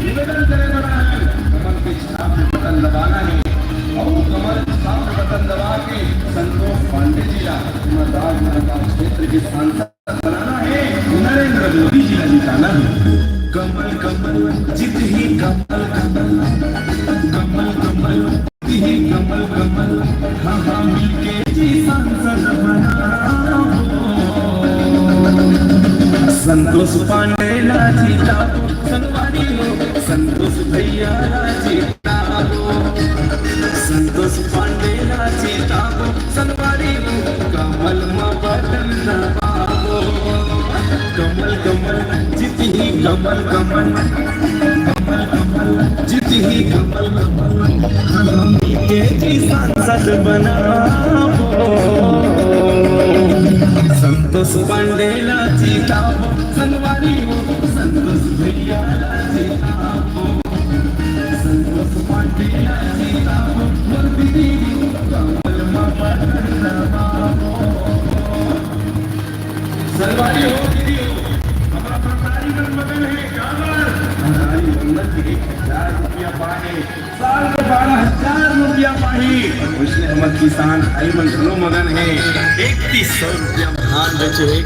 निवेदन करे बड़ा है कमल के छाप पे बटन दबाना है और कमल छाप पे बटन दबा के संतोष पांडे जी का मतदान क्षेत्र के सांसद बनाना है नरेंद्र मोदी जी का जिताना है। कमल कमल जीत ही कमल कमल कमल कमल जीत ही कमल कमल हाँ हाँ मिलके जी सांसद बनाना संतोष पांडेला जितावो संगवारी हो संतोष भैयाला जितावो संतोष पांडेला जितावो संगवारी हो कमल में बटन दबावो कमल कमल जीत ही कमल कमल कमल कमल जीत ही कमल कमल हम के जी सांसद बनावो संतोष पांडेला जितावो संगवारी हो संतोष भैयाला जितावो संतोष पांडेला जितावो मोदी कमल में बटन दबावो संगवारी हो दीदी हो हमारा सरकारी मगन है कामर हमारी उन्नत के 1000 रुपया पाए साल में 12,000 रुपया पाए उसने हमारे किसान भाई मन मगन है 3100 रुपया धान बेचे